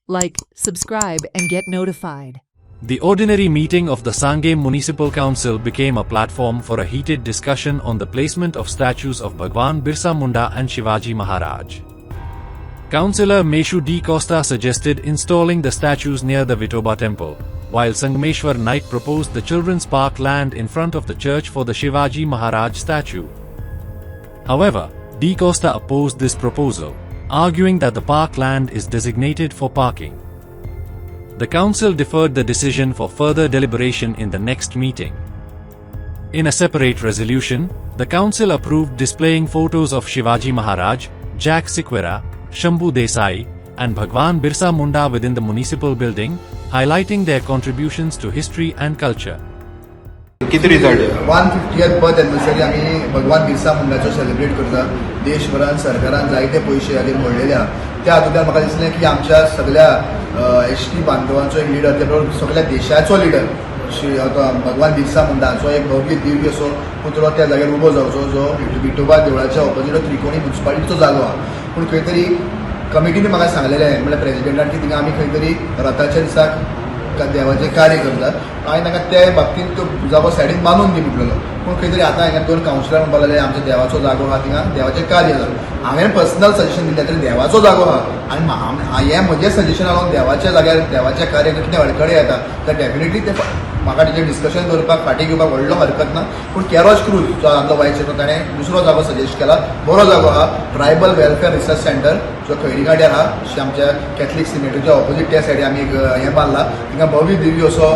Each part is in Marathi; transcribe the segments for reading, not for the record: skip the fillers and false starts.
like, subscribe and get notified. The ordinary meeting of the Sangam Municipal Council became a platform for a heated discussion on the placement of statues of Bhagwan Birsa Munda and Shivaji Maharaj. Councillor Meshu D. Costa suggested installing the statues near the Vithoba temple, while Sangameshwar Naik proposed the children's park land in front of the church for the Shivaji Maharaj statue. However, D. Costa opposed this proposal, arguing that the park land is designated for parking. The council deferred the decision for further deliberation in the next meeting. In a separate resolution, the council approved displaying photos of Shivaji Maharaj, Jack Sikwera, Shambhu Desai, and Bhagwan Birsa Munda within the municipal building, highlighting their contributions to history and culture. किती रिझल्ट 150th बर्थ एनिवर्सरी आम्ही भगवान बिरसा मुंडाचो सेलिब्रेट करता. देशभरान सरकारान जायते पयशे हालीं मोडलेले आहा. त्या हातूंतल्यान म्हाका दिसलें की आमच्या सगळ्या एसटी बांधवांचो एक लिडर, ते बरोबर सगळ्या देशाचो लिडर भगवान बिरसा मुंडा हाचो एक भव्य दिव्य असो पुतळो त्या जाग्यार उबो जावचो, जो विठोबा देवळाच्या ऑपोजीट त्रिकोणी म्युनिसिपालिटीचो जागो आहा. पूण खंय तरी कमिटीने म्हाका सांगलेलें, म्हळ्यार प्रेजिडेंटान, की थिंगा आमी खंय तरी रथाच्या दिसाक देवाचे कार्य करतात. हांवें तांकां त्या बाबतींत तो जागो सायडीन बांदून दी म्हटलेलो. पूण खंय तरी आतां हांगा 2 कावन्सिलर म्हणपाक लागले आमच्या देवाचो जागो आहा, थिंगा देवाचें कार्य जाता. हांवें पर्सनल सजेशन दिलें तरी देवाचो जागो आहा, आनी हें म्हजें सजेशन लागून देवाच्या जाग्यार देवाच्या कार्याक कितें अडखळे येता तर डेफिनेटली ते म्हाका तेजेर डिस्कशन करपाक फाटीं घेवपाक व्हडलो हरकत ना. पूण कॅरोज क्रूज जो आमचो वायस चेयरमन, ताणें दुसरो जागो सजेस्ट केला. बरो जागो आहा, ट्रायबल वेलफेअर रिसर्च सेंटर, जो खैरीगाड्यार आहा, आमच्या कॅथलीक सिनेटरीच्या ऑपोजीट त्या सायडीन आमी एक हें बांदला. थिंगा भव्य दिव्य असो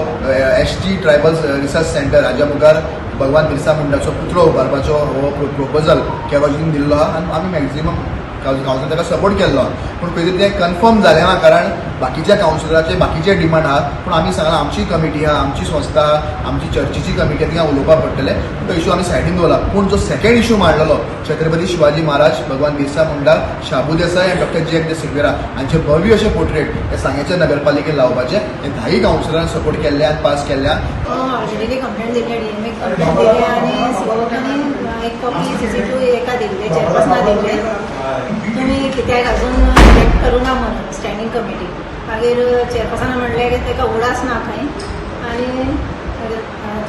एसटी ट्रायबल रिसर्च सेंटर, हाज्या मुखार भगवान बिरसा मुंडाचो पुतळो उबारपाचो हो प्रोपोजल कॅरोजीन दिल्लो आहा, आनी आमी मॅक्झिमम कावन्सिलान ताका सपोर्ट केल्लो. पूण पयलीं तें कन्फर्म जालें ना, कारण बाकीच्या कावन्सिलराचे बाकीचे डिमांड आहा. पूण आमी सांगलां आमची कमिटी आहा, आमची संस्था, आमची चर्चीची कमिटी थिंगा उलोवपाक पडटलें. तो इशू आमी सायडीन दवरला. पूण जो सेकंड इशू मांडलेलो छत्रपती शिवाजी महाराज, भगवान बिरसा मुंडा, शाबू देसाय आनी डॉक्टर जॅक सिक्वेरा हांचे भव्य अशे पोर्ट्रेट हे सांग्याच्या नगरपालिकेन लावपाचे, हे 10 कावन्सिलरान सपोर्ट केल्ले आनी पास केल्ल्या. ऑलरेडी कंप्लेंट दिली, डीएमए कंप्लेंट दिली आनी सीओनी एक कॉपी CC2 एका दिल्ले, चेअरपर्सना दिल्ले. तुम्ही कित्याक अजून इलेक्ट करूं ना म्हणून स्टँडींग कमिटी. मागीर चेअरपर्सनान म्हणलें की ताका उडास ना खंय, आनी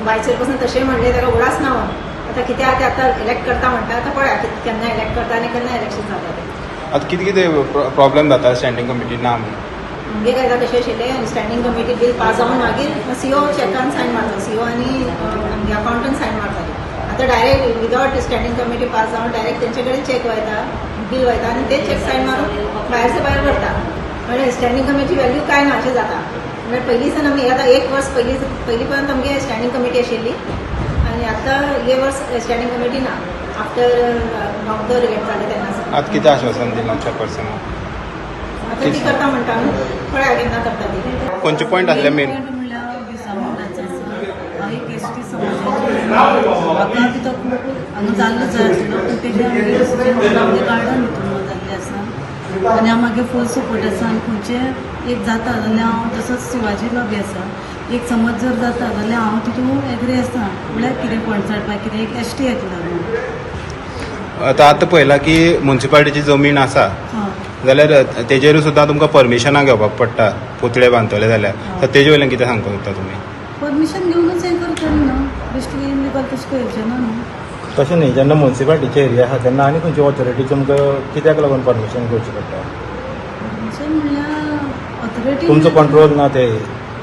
वायस चेअरपर्सन तशें म्हणलें ताका उडास ना म्हणून. आतां कित्याक आतां इलेक्ट करता म्हणटा, आतां पळया केन्ना इलेक्ट करता आनी केन्ना इलेक्शन जाता तें. आता किती किती प्रॉब्लेम जाता स्टँडींग कमिटी ना म्हणून? म्हणजे काय जाता तशें आशिल्लें, स्टँडींग कमिटी बील पास जावन मागीर सीओ चॅकान सायन मारता, सीओ आनी अकावंटंट सायन मारताले. आतां direct without standing committee pass जावन डायरेक्ट तेंचे कडेन चॅक वयता, बील वयता आनी ते चॅक सायन मारून भायरचे भायर करता. म्हणजे स्टँडींग कमिटी व्हॅल्यू काय ना अशें जाता. म्हणजे पयलींसान आमी आतां 1 वर्स पयलीं पर्यंत आमगे स्टँडींग कमिटी आशिल्ली, आनी आतां हे वर्स स्टँडींग कमिटी ना. आफ्टर गांवदर इलेक्ट जाले तेन्ना आता किती आश्वासन दिला चेअरपर्सन? आतां ती करता म्हणटा न्हू, पळया केन्ना करता ती. कोणचे पॉईंट आसले मेन? म्हाका तिथं खूप हांगा जाल्लो जाय आशिल्लो, पूण तेजेर आमगे गार्डन हितून जाल्लें आसा आनी हांव मागीर फूल सपोर्ट आसा. आनी खंयचें एक जाता जाल्यार हांव तसोच शिवाजी लॉबी आसा, एक समज जर जाता जाल्यार हांव तितून एग्री आसा. म्हळ्यार कितें पॉयंट काडपाक कितें एक एसटी येतलो म्हणून. आतां पळयलां की म्युनिसिपालिटीची जमीन आसा जाल्यार तेजेर सुद्दां तुमकां परमिशनां घेवपाक पडटा पुतळे बांदतले जाल्यार. तर तेजे वयल्यान कितें सांगपाक सोदता तुमी? परमिशन घेवनूच हें करतले न्हू, बेश्टी इलिगल तशें करचें ना न्हू. तशें न्ही, जेन्ना म्युनिसिपालिटीचे एरिया आसा तेन्ना आनी खंयची ऑथॉरिटी तुमकां कित्याक लागून परमिशन घेवची पडटा? परमिशन म्हणल्यार ऑथॉरिटी तुमचो कंट्रोल ना ते?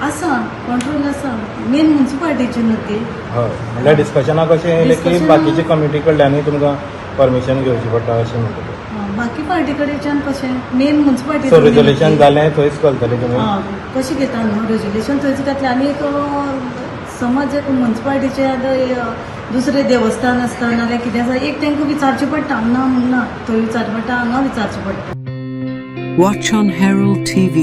आसा, कंट्रोल आसा, मेन म्युनिसिपालिटीची न्हू ती. हय, म्हणल्यार डिस्कशनाक अशें येयलें की बाकीचे कमिटी कडल्यानूय तुमकां परमिशन घेवची पडटा अशें म्हणटा. बाकी पार्टी कडेच्यान कशें मेन म्युनिसिपालिटी. सो रेजोल्युशन जालें थंयच घालतले तुमी? कशें घेता न्हू रेजोल्युशन थंयच घातलें. आनी एक समज एक म्युनिसिपालिटीचे आतां दुसरें देवस्थान आसता नाल्यार कितें आसा, एक तांकां विचारचें पडटा. हांगा म्हणून ना, थंय विचारचें पडटा, हांगा विचारचें पडटा. Watch on Herald TV.